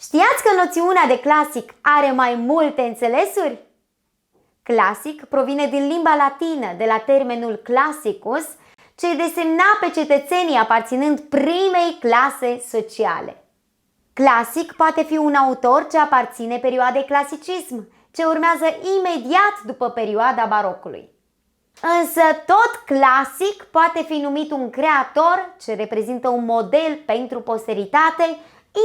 Știați că noțiunea de clasic are mai multe înțelesuri? Clasic provine din limba latină, de la termenul classicus, ce desemna pe cetățenii aparținând primei clase sociale. Clasic poate fi un autor ce aparține perioadei clasicism, ce urmează imediat după perioada barocului. Însă tot clasic poate fi numit un creator ce reprezintă un model pentru posteritate,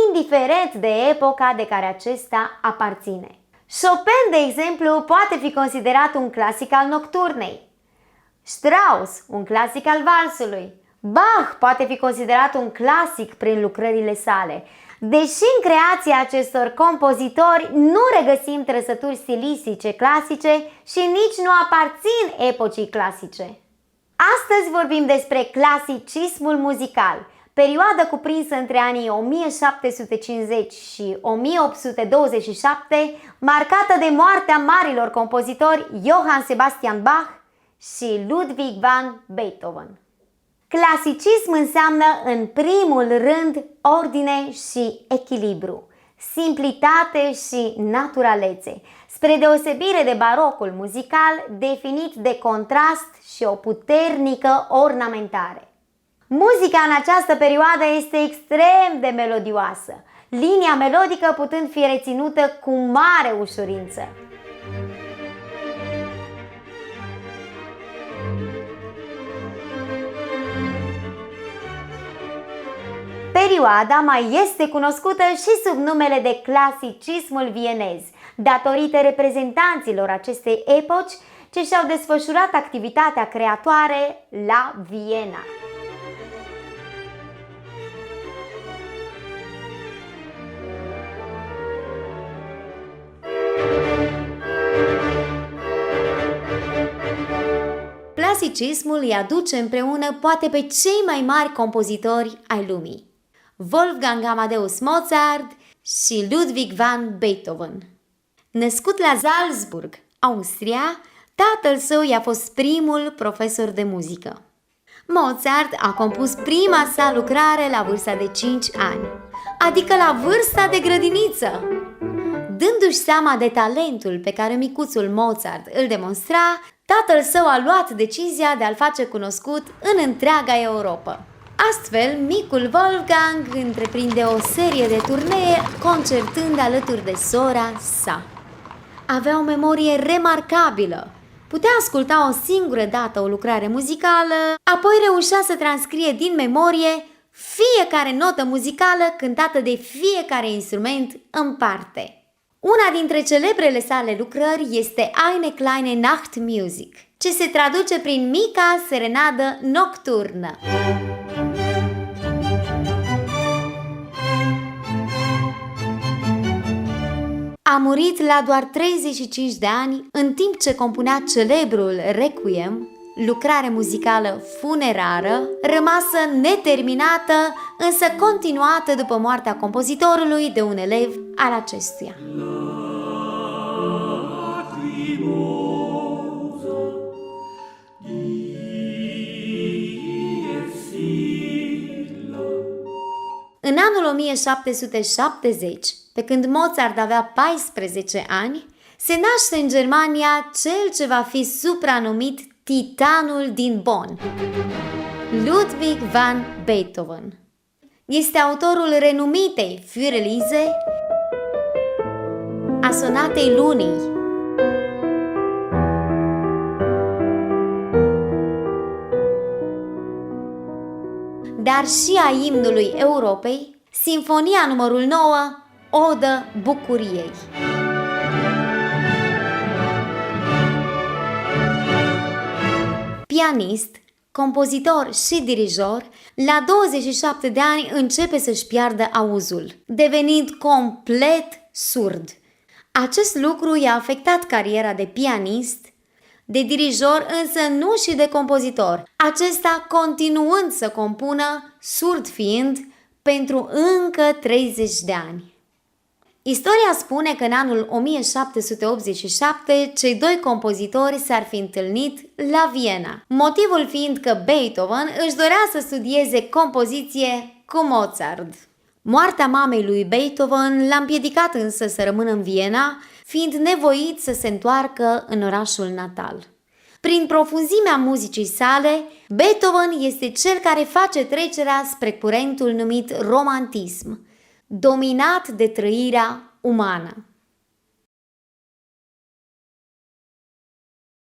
indiferent de epoca de care acesta aparține. Chopin, de exemplu, poate fi considerat un clasic al nocturnei, Strauss, un clasic al valsului, Bach poate fi considerat un clasic prin lucrările sale, deși în creația acestor compozitori nu regăsim trăsături stilistice clasice și nici nu aparțin epocii clasice. Astăzi vorbim despre clasicismul muzical, perioadă cuprinsă între anii 1750 și 1827, marcată de moartea marilor compozitori Johann Sebastian Bach și Ludwig van Beethoven. Clasicism înseamnă, în primul rând, ordine și echilibru, simplitate și naturalețe, spre deosebire de barocul muzical definit de contrast și o puternică ornamentare. Muzica în această perioadă este extrem de melodioasă, linia melodică putând fi reținută cu mare ușurință. Perioada mai este cunoscută și sub numele de clasicismul vienez, datorită reprezentanților acestei epoci ce și-au desfășurat activitatea creatoare la Viena. Clasicismul îi aduce împreună poate pe cei mai mari compozitori ai lumii, Wolfgang Amadeus Mozart și Ludwig van Beethoven. Născut la Salzburg, Austria, tatăl său i-a fost primul profesor de muzică. Mozart a compus prima sa lucrare la vârsta de 5 ani, adică la vârsta de grădiniță. Dându-și seama de talentul pe care micuțul Mozart îl demonstra, tatăl său a luat decizia de a-l face cunoscut în întreaga Europa. Astfel, micul Wolfgang întreprinde o serie de turnee concertând alături de sora sa. Avea o memorie remarcabilă. Putea asculta o singură dată o lucrare muzicală, apoi reușea să transcrie din memorie fiecare notă muzicală cântată de fiecare instrument în parte. Una dintre celebrele sale lucrări este Eine kleine Nachtmusik, ce se traduce prin mica serenadă nocturnă. A murit la doar 35 de ani, în timp ce compunea celebrul Requiem, lucrare muzicală funerară, rămasă neterminată, însă continuată după moartea compozitorului de un elev al acestuia. În anul 1770, pe când Mozart avea 14 ani, se naște în Germania cel ce va fi supranumit Titanul din Bonn, Ludwig van Beethoven. Este autorul renumitei Für Elise, a sonatei Lunii, dar și a imnului Europei, Sinfonia numărul 9, Odă bucuriei. Pianist, compozitor și dirijor, la 27 de ani începe să-și piardă auzul, devenind complet surd. Acest lucru i-a afectat cariera de pianist, de dirijor, însă nu și de compozitor, acesta continuând să compună, surd fiind, pentru încă 30 de ani. Istoria spune că în anul 1787 cei doi compozitori s-ar fi întâlnit la Viena, motivul fiind că Beethoven își dorea să studieze compoziție cu Mozart. Moartea mamei lui Beethoven l-a împiedicat însă să rămână în Viena, fiind nevoit să se întoarcă în orașul natal. Prin profunzimea muzicii sale, Beethoven este cel care face trecerea spre curentul numit romantism, dominat de trăirea umană.